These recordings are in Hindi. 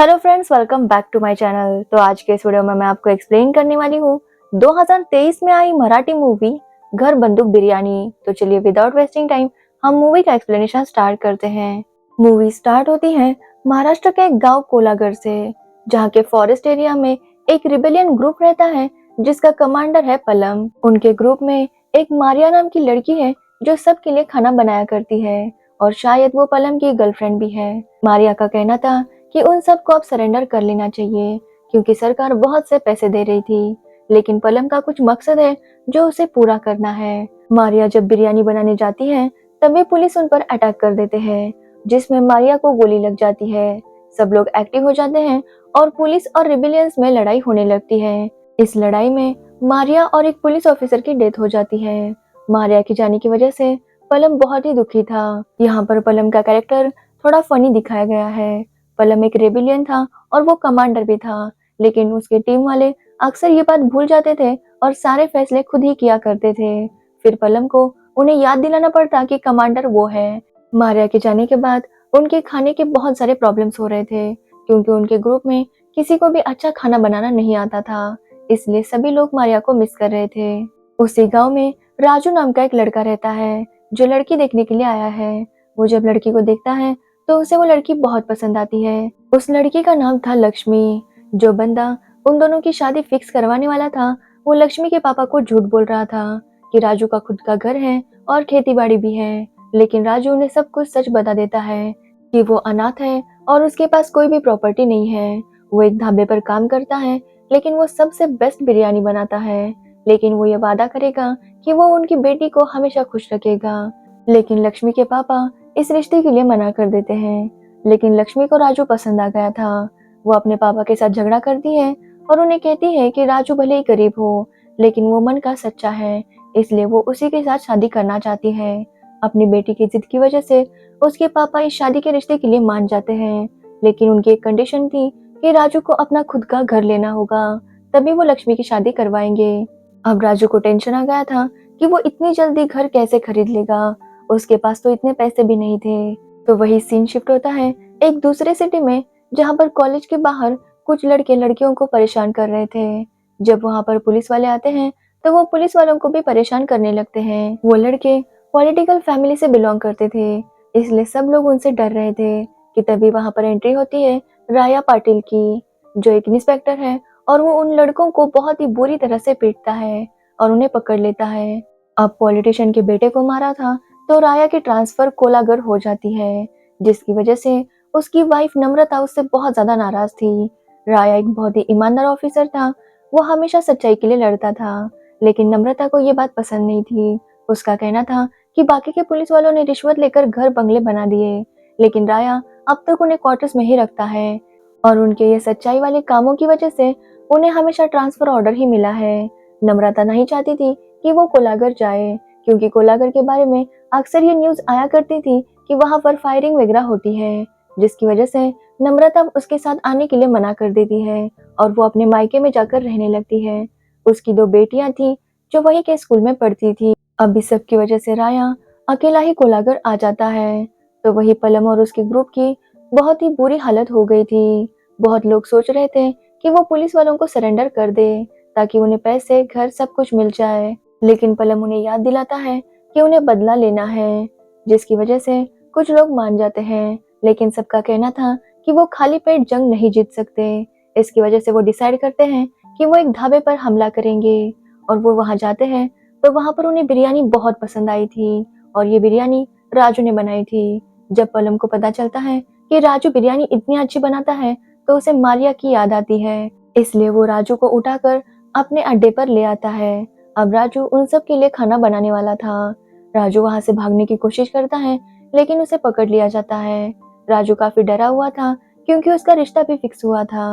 Hello friends, welcome back to my channel. तो आज के इस वीडियो में मैं आपको एक्सप्लेन करने वाली हूँ 2023 में आई मराठी मूवी घर बंदूक बिरयानी। तो चलिए विदाउट वेस्टिंग टाइम हम मूवी का एक्सप्लेनेशन स्टार्ट करते हैं। मूवी स्टार्ट होती है महाराष्ट्र के एक गांव कोलागढ़ से, जहाँ के फॉरेस्ट एरिया में एक रिबेलियन ग्रुप रहता है जिसका कमांडर है पलम। उनके ग्रुप में एक मारिया नाम की लड़की है जो सबके लिए खाना बनाया करती है और शायद वो पलम की गर्लफ्रेंड भी है। मारिया का कहना था कि उन सबको अब सरेंडर कर लेना चाहिए क्योंकि सरकार बहुत से पैसे दे रही थी, लेकिन पलम का कुछ मकसद है जो उसे पूरा करना है। मारिया जब बिरयानी बनाने जाती है तभी पुलिस उन पर अटैक कर देते हैं, जिसमें मारिया को गोली लग जाती है। सब लोग एक्टिव हो जाते हैं और पुलिस और रिबेलियंस में लड़ाई होने लगती है। इस लड़ाई में मारिया और एक पुलिस ऑफिसर की डेथ हो जाती है। मारिया के जाने की वजह से पलम बहुत ही दुखी था। यहाँ पर पलम का कैरेक्टर थोड़ा फनी दिखाया गया है। पलम एक रेबिलियन था और वो कमांडर भी था, लेकिन उसके टीम वाले अक्सर ये बात भूल जाते थे और सारे फैसले खुद ही किया करते थे। फिर पलम को उन्हें याद दिलाना पड़ता कि कमांडर वो है। मारिया के जाने के बाद उनके खाने के बहुत सारे प्रॉब्लम्स हो रहे थे क्योंकि उनके ग्रुप में किसी को भी अच्छा खाना बनाना नहीं आता था, इसलिए सभी लोग मारिया को मिस कर रहे थे। उसी गांव में राजू नाम का एक लड़का रहता है जो लड़की देखने के लिए आया है। वो जब लड़की को देखता है तो उसे वो लड़की बहुत पसंद आती है। उस लड़की का नाम था लक्ष्मी। जो बंदा उन दोनों की शादी फिक्स करवाने वाला था वो लक्ष्मी के पापा को झूठ बोल रहा था कि राजू का खुद का घर है और खेती बाड़ी भी है, लेकिन राजू उन्हें सब कुछ सच बता देता है कि वो अनाथ है और उसके पास कोई भी प्रॉपर्टी नहीं है। वो एक ढाबे पर काम करता है, लेकिन वो सबसे बेस्ट बिरयानी बनाता है। लेकिन वो ये वादा करेगा कि वो उनकी बेटी को हमेशा खुश रखेगा। लेकिन लक्ष्मी के पापा इस रिश्ते के लिए मना कर देते हैं। लेकिन लक्ष्मी को राजू पसंद आ गया था। वो अपने पापा के साथ झगड़ा करती है और उन्हें कहती है कि राजू भले ही गरीब हो, लेकिन वो मन का सच्चा है, इसलिए वो उसी के साथ शादी करना चाहती है। अपनी बेटी की जिद की वजह से उसके पापा इस शादी के रिश्ते के लिए मान जाते हैं, लेकिन उनकी एक कंडीशन थी कि राजू को अपना खुद का घर लेना होगा, तभी वो लक्ष्मी की शादी करवाएंगे। अब राजू को टेंशन आ गया था कि वो इतनी जल्दी घर कैसे खरीद लेगा, उसके पास तो इतने पैसे भी नहीं थे। तो वही सीन शिफ्ट होता है एक दूसरे सिटी में, जहाँ पर कॉलेज के बाहर कुछ लड़के लड़कियों को परेशान कर रहे थे। जब वहाँ पर पुलिस वाले आते हैं तो वो पुलिस वालों को भी परेशान करने लगते हैं। वो लड़के पॉलिटिकल फैमिली से बिलोंग करते थे, इसलिए सब लोग उनसे डर रहे थे कि तभी वहाँ पर एंट्री होती है राया पाटिल की, जो एक इंस्पेक्टर है, और वो उन लड़कों को बहुत ही बुरी तरह से पीटता है और उन्हें पकड़ लेता है। अब पॉलिटिशियन के बेटे को मारा था तो राया की ट्रांसफर कोलागढ़ हो जाती है, जिसकी वजह से उसकी वाइफ नम्रता उससे बहुत ज्यादा नाराज थी। राया एक बहुत ही ईमानदार ऑफिसर था, वो हमेशा सच्चाई के लिए लड़ता था, लेकिन नम्रता को ये बात पसंद नहीं थी। उसका कहना था कि बाकी के पुलिस वालों ने रिश्वत लेकर घर बंगले बना दिए, लेकिन राया अब तक उन्हें क्वार्टर्स में ही रखता है और उनके ये सच्चाई वाले कामों की वजह से उन्हें हमेशा ट्रांसफर ऑर्डर ही मिला है। नम्रता नहीं चाहती थी कि वो कोलागढ़ जाए, क्योंकि कोलागढ़ के बारे में अक्सर ये न्यूज आया करती थी कि वहां पर फायरिंग वगैरह होती है, जिसकी वजह से नम्रता उसके साथ आने के लिए मना कर देती है और वो अपने मायके में जाकर रहने लगती है। उसकी दो बेटियां थी जो वहीं के स्कूल में पढ़ती थी। अब इस सब की वजह से राया अकेला ही कोलागढ़ आ जाता है। तो वही पलम और उसके ग्रुप की बहुत ही बुरी हालत हो गई थी। बहुत लोग सोच रहे थे कि वो पुलिस वालों को सरेंडर कर दे ताकि उन्हें पैसे घर सब कुछ मिल जाए, लेकिन पलम उन्हें याद दिलाता है कि उन्हें बदला लेना है, जिसकी वजह से कुछ लोग मान जाते हैं, लेकिन सबका कहना था कि वो खाली पेट जंग नहीं जीत सकते। इसकी वजह से वो डिसाइड करते हैं कि वो एक ढाबे पर हमला करेंगे और वो वहां जाते हैं। तो वहां पर उन्हें बिरयानी बहुत पसंद आई थी और ये बिरयानी राजू ने बनाई थी। जब पलम को पता चलता है कि राजू बिरयानी इतनी अच्छी बनाता है तो उसे मारिया की याद आती है, इसलिए वो राजू को उठाकर अपने अड्डे पर ले आता है। अब राजू उन सब के लिए खाना बनाने वाला था। राजू वहां से भागने की कोशिश करता है, लेकिन उसे पकड़ लिया जाता है। राजू काफी डरा हुआ था क्योंकि उसका रिश्ता भी फिक्स हुआ था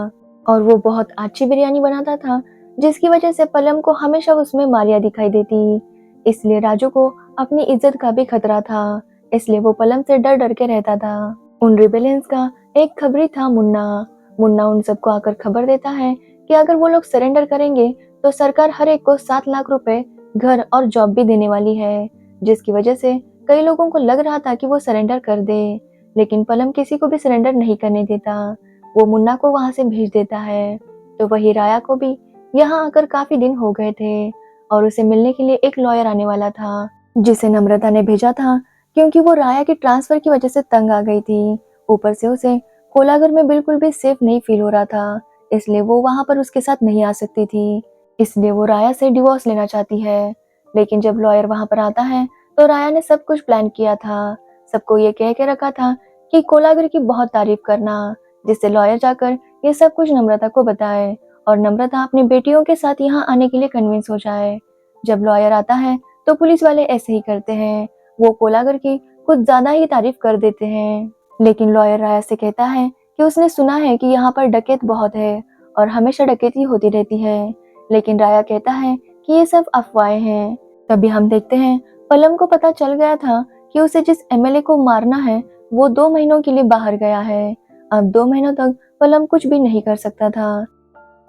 और वो बहुत अच्छी बिरयानी बनाता था, जिसकी वजह से पलम को हमेशा उसमें मारिया दिखाई देती। इसलिए राजू को अपनी इज्जत का भी खतरा था, इसलिए वो पलम से डर डर के रहता था। उन रिबेलियंस का एक खबरी था मुन्ना। मुन्ना उन सबको आकर खबर देता है कि अगर वो लोग सरेंडर करेंगे तो सरकार हर एक को 7 लाख रुपए, घर और जॉब भी देने वाली है, जिसकी वजह से कई लोगों को लग रहा था कि वो सरेंडर कर दे, लेकिन पलम किसी को भी सरेंडर नहीं करने देता। वो मुन्ना को वहां से भेज देता है। तो वही राया को भी यहाँ आकर काफी दिन हो गए थे और उसे मिलने के लिए एक लॉयर आने वाला था, जिसे नम्रता ने भेजा था क्योंकि वो राया की ट्रांसफर की वजह से तंग आ गई थी। ऊपर से उसे कोलाघर में बिल्कुल भी सेफ नहीं फील हो रहा था, इसलिए वो वहां पर उसके साथ नहीं आ सकती थी। इसलिए वो राया से डिवोर्स लेना चाहती है। लेकिन जब लॉयर वहां पर आता है तो राया ने सब कुछ प्लान किया था, सबको ये कह के रखा था कि कोलाघर की बहुत तारीफ करना, जिससे लॉयर जाकर ये सब कुछ नम्रता को बताए और नम्रता अपनी बेटियों के साथ यहाँ आने के लिए कन्विंस हो जाए। जब लॉयर आता है तो पुलिस वाले ऐसे ही करते हैं, वो कोलाघर की कुछ ज्यादा ही तारीफ कर देते हैं। लेकिन लॉयर राया से कहता है कि उसने सुना है कि यहाँ पर डकैत बहुत है और हमेशा डकैती होती रहती है। लेकिन राया कहता है कि ये सब अफवाहें हैं। तभी हम देखते हैं पलम को पता चल गया था कि उसे जिस एमएलए को मारना है वो 2 महीनों के लिए बाहर गया है। अब 2 महीनों तक पलम कुछ भी नहीं कर सकता था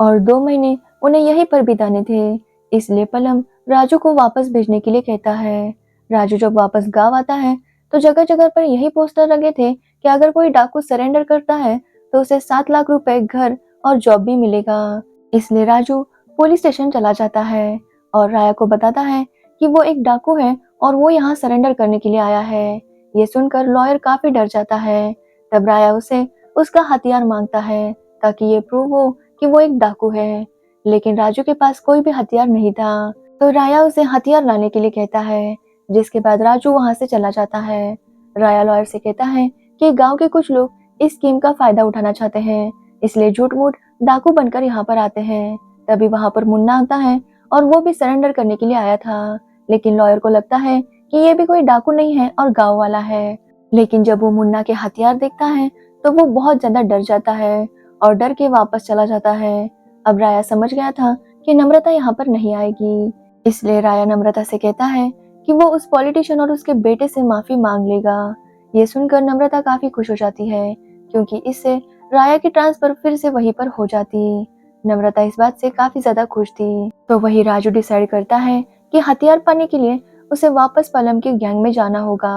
और 2 महीने उन्हें यहीं पर बिताने थे। इसलिए पलम राजू को वापस भेजने के लिए कहता है। राजू जब वापस गांव आता है तो जगह जगह पर यही पोस्टर लगे थे कि अगर कोई डाकू सरेंडर करता है तो उसे 7 लाख रुपए, घर और जॉब भी मिलेगा। इसलिए राजू पुलिस स्टेशन चला जाता है और राया को बताता है कि वो एक डाकू है और वो यहाँ सरेंडर करने के लिए आया है। ये सुनकर लॉयर काफी डर जाता है। तब राया उसे उसका हथियार मांगता है ताकि ये प्रूव हो कि वो एक डाकू है। लेकिन राजू के पास कोई भी हथियार नहीं था, तो राया उसे हथियार लाने के लिए कहता है, जिसके बाद राजू वहां से चला जाता है। राया लॉयर से कहता है कि गांव के कुछ लोग इस स्कीम का फायदा उठाना चाहते हैं, इसलिए झूठ मूठ डाकू बनकर यहाँ पर आते हैं। तभी वहां पर मुन्ना आता है और वो भी सरेंडर करने के लिए आया था। लेकिन लॉयर को लगता है कि ये भी कोई डाकू नहीं है और गांव वाला है। लेकिन जब वो मुन्ना के हथियार देखता है तो वो बहुत ज्यादा डर जाता है और डर के वापस चला जाता है। अब राया समझ गया था कि नम्रता यहाँ पर नहीं आएगी, इसलिए राया नम्रता से कहता है कि वो उस पॉलिटिशियन और उसके बेटे से माफी मांग लेगा। ये सुनकर नम्रता काफी खुश हो जाती है क्योंकि इससे राया की ट्रांसफर फिर से वहीं पर हो जाती। नम्रता इस बात से काफी ज्यादा खुश थी। तो वही राजू डिसाइड करता है कि हथियार पाने के लिए उसे वापस पलम के गैंग में जाना होगा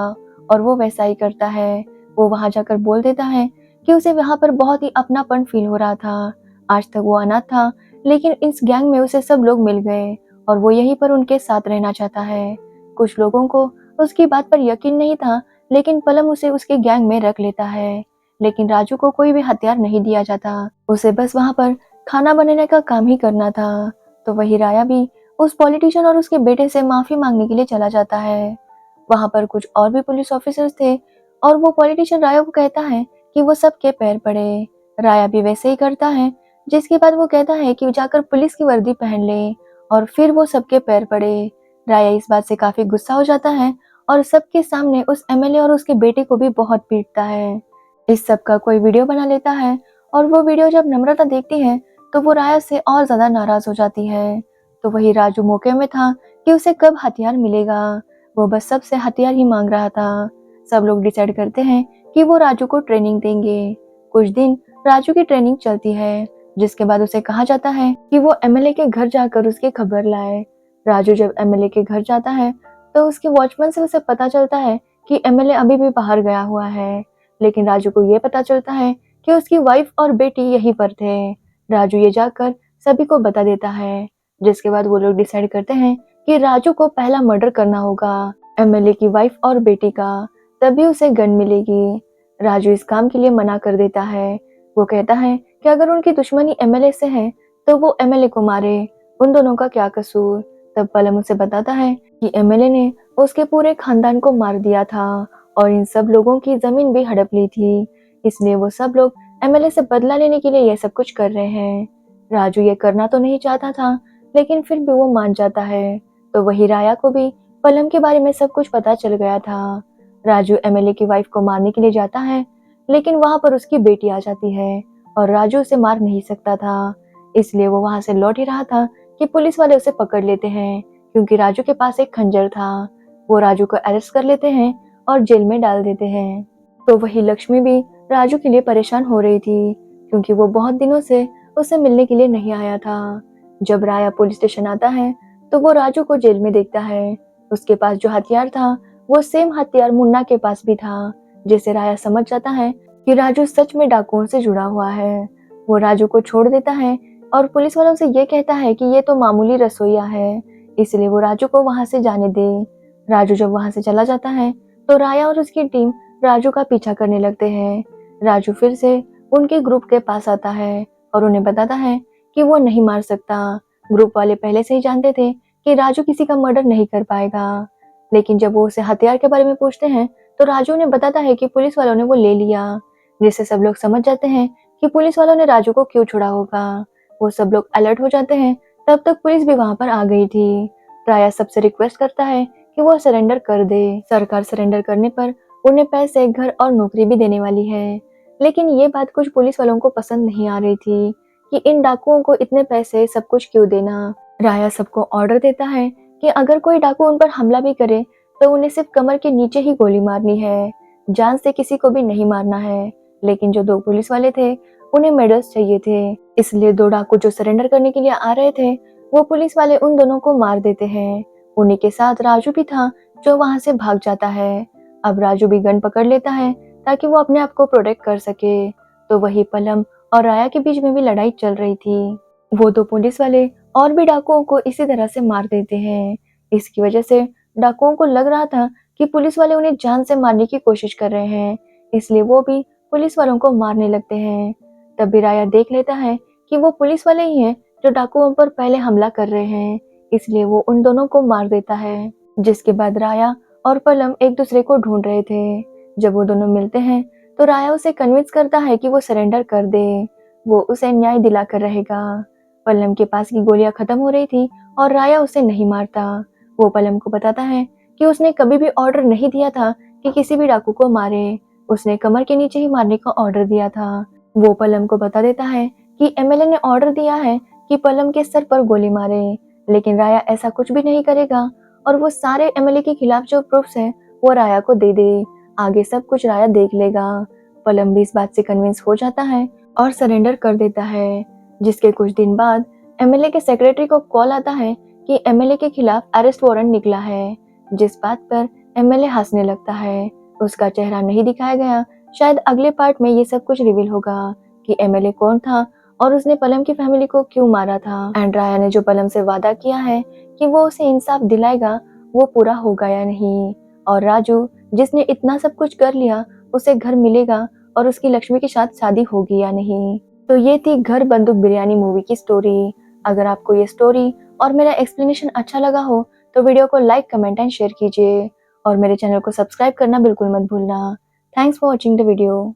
और वो वैसा ही करता है। वो वहां जाकर बोल देता है कि उसे वहां पर बहुत ही अपनापन फील हो रहा था। आज तक वो अनाथ था, लेकिन इस गैंग में उसे सब लोग मिल गए और वो यहीं पर उनके साथ रहना चाहता है। कुछ लोगों को उसकी बात पर यकीन नहीं था, लेकिन पलम उसे उसके गैंग में रख लेता है। लेकिन राजू को कोई भी हथियार नहीं दिया जाता, उसे बस वहां पर खाना बनाने का काम ही करना था। तो वही राया भी उस पॉलिटिशियन और उसके बेटे से माफी मांगने के लिए चला जाता है। वहां पर कुछ और भी पुलिस ऑफिसर्स थे और वो पॉलिटिशियन राया को कहता है कि वो सबके पैर पड़े। राया भी वैसे ही करता है, जिसके बाद वो कहता है कि जाकर पुलिस की वर्दी पहन ले और फिर वो सबके पैर पड़े। राया इस बात से काफी गुस्सा हो जाता है और सबके सामने उस एमएलए और उसके बेटे को भी बहुत पीटता है। इस सब का कोई वीडियो बना लेता है और वो वीडियो जब नम्रता देखती है तो वो राया से और ज्यादा नाराज हो जाती है। तो वही राजू मौके में था कि उसे कब हथियार मिलेगा, वो बस सबसे हथियार ही मांग रहा था। सब लोग डिसाइड करते हैं कि वो राजू को ट्रेनिंग देंगे। कुछ दिन राजू की ट्रेनिंग चलती है, जिसके बाद उसे कहा जाता है कि वो एमएलए के घर जाकर उसकी खबर लाए। राजू जब एमएलए के घर जाता है तो उसके वॉचमैन से उसे पता चलता है कि एमएलए अभी भी बाहर गया हुआ है। लेकिन राजू को ये पता चलता है कि उसकी वाइफ और बेटी यहीं पर थे। राजू ये जाकर सभी को बता देता है, जिसके बाद वो लोग डिसाइड करते हैं कि राजू को पहला मर्डर करना होगा एमएलए की वाइफ और बेटी का, तभी उसे गन मिलेगी। राजू इस काम के लिए मना कर देता है। वो कहता है कि अगर उनकी दुश्मनी एमएलए से है तो वो एमएलए को मारे, उन दोनों का क्या कसूर। तब पलम उसे बताता है कि एमएलए ने उसके पूरे खानदान को मार दिया था और इन सब लोगों की जमीन भी हड़प ली थी, इसलिए वो सब लोग एमएलए से बदला लेने के लिए ये सब कुछ कर रहे हैं। राजू ये करना तो नहीं चाहता था, लेकिन फिर भी वो मान जाता है। तो वही राया को भी पलम के बारे में सब कुछ पता चल गया था। राजू एमएलए की वाइफ को मारने के लिए जाता है, लेकिन वहां पर उसकी बेटी आ जाती है और राजू उसे मार नहीं सकता था, इसलिए वो वहां से लौट ही रहा था कि पुलिस वाले उसे पकड़ लेते हैं क्योंकि राजू के पास एक खंजर था। वो राजू को अरेस्ट कर लेते हैं और जेल में डाल देते हैं। तो वही लक्ष्मी भी राजू के लिए परेशान हो रही थी क्योंकि वो बहुत दिनों से उसे मिलने के लिए नहीं आया था। जब राया पुलिस स्टेशन आता है तो वो राजू को जेल में देखता है। उसके पास जो हथियार था वो सेम हथियार मुन्ना के पास भी था, जिससे राया समझ जाता है कि राजू सच में डाकुओं से जुड़ा हुआ है। वो राजू को छोड़ देता है और पुलिस वालों से ये कहता है कि ये तो मामूली रसोइया है, इसलिए वो राजू को वहां से जाने दे। राजू जब वहां से चला जाता है तो राया और उसकी टीम राजू का पीछा करने लगते हैं। राजू फिर से उनके ग्रुप के पास आता है और उन्हें बताता है कि वो नहीं मार सकता। ग्रुप वाले पहले से ही जानते थे कि राजू किसी का मर्डर नहीं कर पाएगा, लेकिन जब वो उसे हथियार के बारे में पूछते हैं तो राजू उन्हें बताता है कि पुलिस वालों ने वो ले लिया, जिससे सब लोग समझ जाते हैं कि पुलिस वालों ने राजू को क्यों छोड़ा होगा। वो सब लोग अलर्ट हो जाते हैं। तब तक पुलिस भी वहां पर आ गई थी। राया सबसे रिक्वेस्ट करता है कि वो सरेंडर कर दे। सरकार सरेंडर करने पर उन्हें पैसे, घर और नौकरी भी देने वाली है, लेकिन ये बात कुछ पुलिस वालों को पसंद नहीं आ रही थी कि इन डाकुओं को इतने पैसे, सब कुछ क्यों देना। राया सबको ऑर्डर देता है कि अगर कोई डाकू उन पर हमला भी करे तो उन्हें सिर्फ कमर के नीचे ही गोली मारनी है, जान से किसी को भी नहीं मारना है। लेकिन जो दो पुलिस वाले थे उन्हें मेडल्स चाहिए थे, इसलिए दो डाकू जो सरेंडर करने के लिए आ रहे थे वो पुलिस वाले उन दोनों को मार देते हैं। उन्हीं के साथ राजू भी था जो वहां से भाग जाता है। अब राजू भी गन पकड़ लेता है ताकि वो अपने आप को प्रोटेक्ट कर सके। तो वही पलम और राया के बीच में भी लड़ाई चल रही थी। वो दो पुलिस वाले और भी डाकुओं को इसी तरह से मार देते हैं। इसकी वजह से डाकुओं को लग रहा था कि पुलिस वाले उन्हें जान से मारने की कोशिश कर रहे हैं, इसलिए वो भी पुलिस वालों को मारने लगते हैं। तब भी राया देख लेता है कि वो पुलिस वाले ही हैं जो डाकुओं पर पहले हमला कर रहे हैं, इसलिए वो उन दोनों को मार देता है। जिसके बाद राया और पलम एक दूसरे को ढूंढ रहे थे। जब वो दोनों मिलते हैं तो राया उसे कन्विंस करता है कि वो सरेंडर कर दे, वो उसे न्याय दिलाकर रहेगा। पलम के पास की गोलियां खत्म हो रही थी और राया उसे नहीं मारता। वो पलम को बताता है कि उसने कभी भी ऑर्डर नहीं दिया था कि किसी भी डाकू को मारे, उसने कमर के नीचे ही मारने का ऑर्डर दिया था। वो पलम को बता देता है कि एमएलए ने ऑर्डर दिया है कि पलम के सर पर गोली मारे, लेकिन राया ऐसा कुछ भी नहीं करेगा और वो सारे एमएलए के खिलाफ जो प्रूफ्स हैं वो राया को दे दे। आगे सब कुछ राया देख लेगा। पलम भी इस बात से कन्विंस हो जाता है और सरेंडर कर देता है। जिसके कुछ दिन बाद एमएलए के सेक्रेटरी को कॉल आता है कि एमएलए के खिलाफ अरेस्ट वारंट निकला है, जिस बात पर एमएलए हंसने लगता है। उसका चेहरा नहीं दिखाया गया, शायद अगले पार्ट में ये सब कुछ रिवील होगा कि एमएलए कौन था और उसने पलम की फैमिली को क्यों मारा था। एंड राया ने जो पलम से वादा किया है कि वो उसे इंसाफ दिलाएगा, वो पूरा होगा या नहीं। और राजू जिसने इतना सब कुछ कर लिया, उसे घर मिलेगा और उसकी लक्ष्मी के साथ शादी होगी या नहीं। तो ये थी घर बंदूक बिरयानी मूवी की स्टोरी। अगर आपको ये स्टोरी और मेरा एक्सप्लेनेशन अच्छा लगा हो तो वीडियो को लाइक, कमेंट एंड शेयर कीजिए और मेरे चैनल को सब्सक्राइब करना बिल्कुल मत भूलना। Thanks for watching the video.